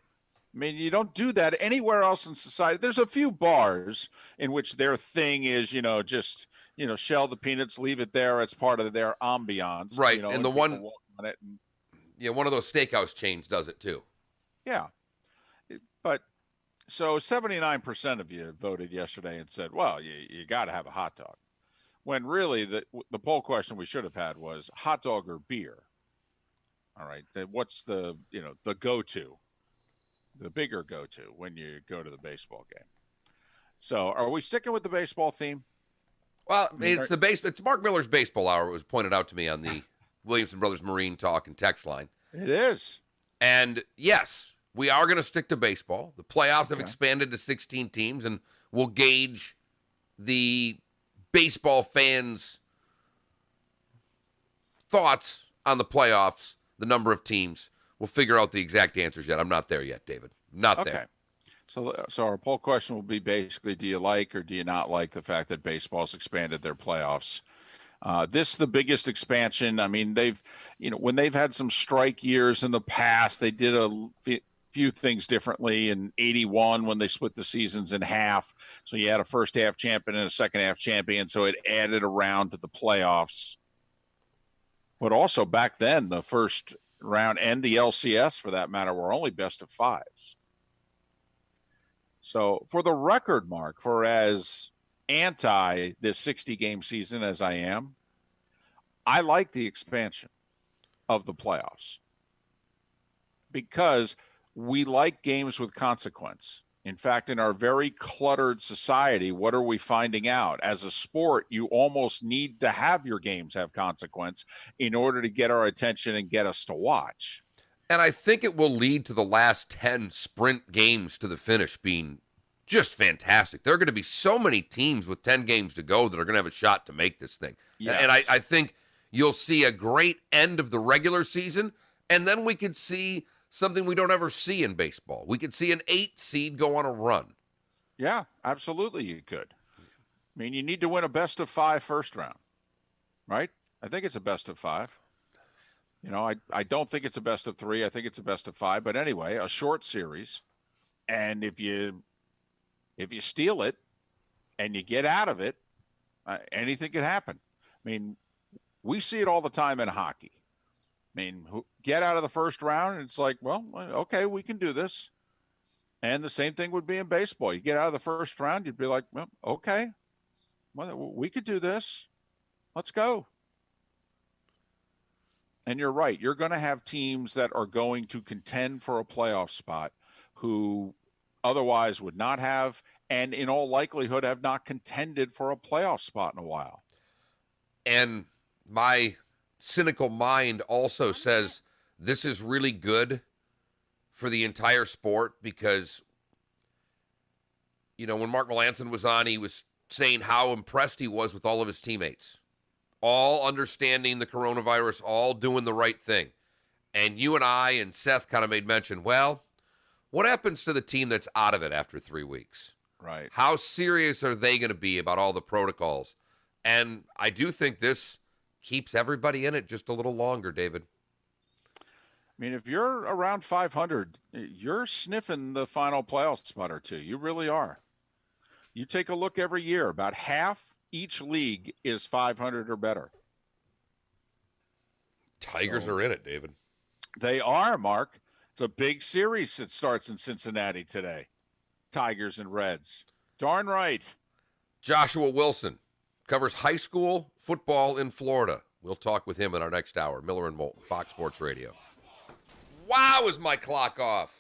I mean, you don't do that anywhere else in society. There's a few bars in which their thing is, just, shell the peanuts, leave it there. It's part of their ambiance. Right. And the one, on one of those steakhouse chains does it too. Yeah. But so 79% of you voted yesterday and said, well, you got to have a hot dog. When really the poll question we should have had was hot dog or beer. All right. What's the go-to, the bigger go-to when you go to the baseball game? So are we sticking with the baseball theme? Well, it's Mark Miller's baseball hour. It was pointed out to me on the Williamson Brothers Marine Talk and text line. It is. And yes, we are going to stick to baseball. The playoffs have expanded to 16 teams, and we'll gauge the baseball fans' thoughts on the playoffs, the number of teams. We'll figure out the exact answers yet. I'm not there yet, David. Not there. So our poll question will be basically, do you like or do you not like the fact that baseball's expanded their playoffs? This is the biggest expansion. I mean, when they've had some strike years in the past, they did a few things differently. In 81, when they split the seasons in half, so you had a first half champion and a second half champion, so it added a round to the playoffs. But also back then, the first round and the LCS, for that matter, were only best of fives. So for the record, Mark, for as anti this 60-game season as I am, I like the expansion of the playoffs because we like games with consequence. In fact, in our very cluttered society, what are we finding out? As a sport, you almost need to have your games have consequence in order to get our attention and get us to watch. And I think it will lead to the last 10 sprint games to the finish being just fantastic. There are going to be so many teams with 10 games to go that are going to have a shot to make this thing. Yes. And I think you'll see a great end of the regular season, and then we could see something we don't ever see in baseball. We could see an 8 seed go on a run. Yeah, absolutely you could. I mean, you need to win a best of 5 first round, right? I think it's a best of 5. You know, I don't think it's a best of 3. I think it's a best of 5. But anyway, a short series. And if you steal it and you get out of it, anything could happen. I mean, we see it all the time in hockey. I mean, get out of the first round, and it's like, well, okay, we can do this. And the same thing would be in baseball. You get out of the first round, you'd be like, well, okay, well, we could do this. Let's go. And you're right. You're going to have teams that are going to contend for a playoff spot who otherwise would not have, and in all likelihood have not contended for a playoff spot in a while. And my cynical mind also says this is really good for the entire sport because, you know, when Mark Melanson was on, he was saying how impressed he was with all of his teammates, all understanding the coronavirus, all doing the right thing. And you and I and Seth kind of made mention, well, what happens to the team that's out of it after 3 weeks? Right. How serious are they going to be about all the protocols? And I do think this keeps everybody in it just a little longer, David. I mean, if you're around 500, you're sniffing the final playoff spot or two. You really are. You take a look every year, about half each league is 500 or better. Tigers are in it, David. They are, Mark. It's a big series that starts in Cincinnati today. Tigers and Reds. Darn right. Joshua Wilson covers high school football in Florida. We'll talk with him in our next hour. Miller and Moulton, Fox Sports Radio. Wow, is my clock off?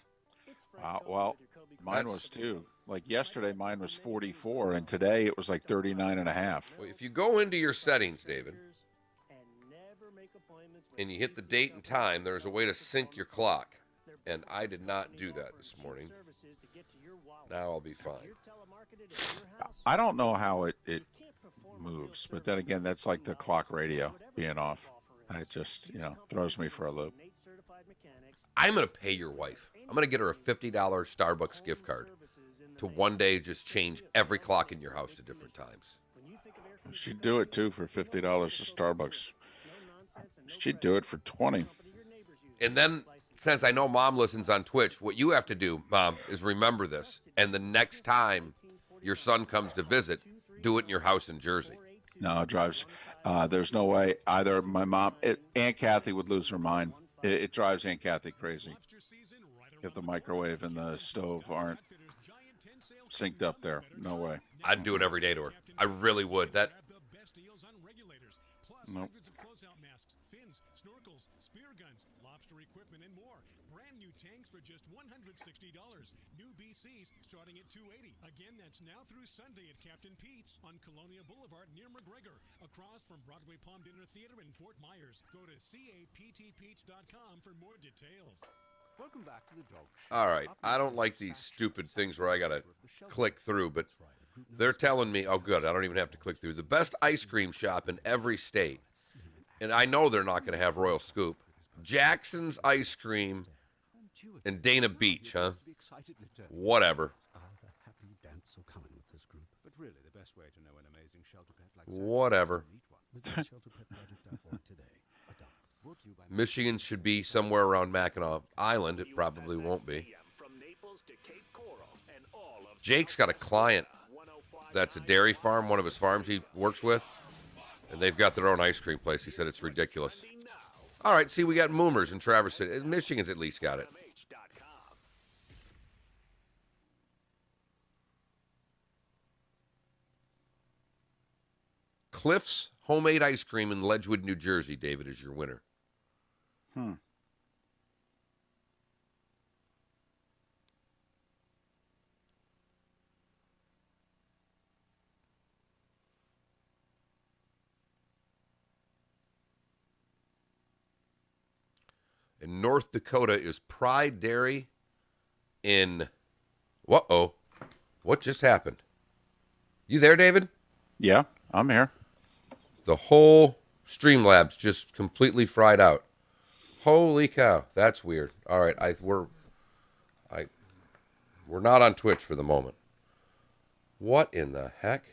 Well, mine was too. Like yesterday, mine was 44, and today it was like 39 and a half. Well, if you go into your settings, David, and you hit the date and time, there's a way to sync your clock. And I did not do that this morning. Now I'll be fine. I don't know how it moves, but then again, that's like the clock radio being off. It just, throws me for a loop. I'm going to pay your wife. I'm going to get her a $50 Starbucks gift card to one day just change every clock in your house to different times. She'd do it, too, for $50 to Starbucks. She'd do it for $20. And then, since I know Mom listens on Twitch, what you have to do, Mom, is remember this. And the next time your son comes to visit, do it in your house in Jersey. No, it drives. There's no way either. My mom, Aunt Kathy would lose her mind. It drives Aunt Kathy crazy. If the microwave and the stove aren't synced up there, no way. I'd do it every day to her. I really would. Nope. Equipment and more. Brand new tanks for just $160. New BCs starting at $280. Again, that's now through Sunday at Captain Pete's on Colonia Boulevard near McGregor, across from Broadway Palm Dinner Theater in Fort Myers. Go to captpeats.com for more details. Welcome back to the dog show. All right. I don't like these stupid things where I got to click through, but they're telling me, oh, good, I don't even have to click through. The best ice cream shop in every state, and I know they're not going to have Royal Scoop, Jackson's Ice Cream in Dana Beach, huh? Whatever. Whatever. Michigan should be somewhere around Mackinac Island. It probably won't be. Jake's got a client that's a dairy farm, one of his farms he works with, and they've got their own ice cream place. He said it's ridiculous. All right, see, we got Moomers in Traverse City. Michigan's at least got it. Cliff's Homemade Ice Cream in Ledgewood, New Jersey, David, is your winner. In North Dakota is Pride Dairy in... Uh-oh. What just happened? You there, David? Yeah, I'm here. The whole Streamlabs just completely fried out. Holy cow. That's weird. All right, we're not on Twitch for the moment. What in the heck?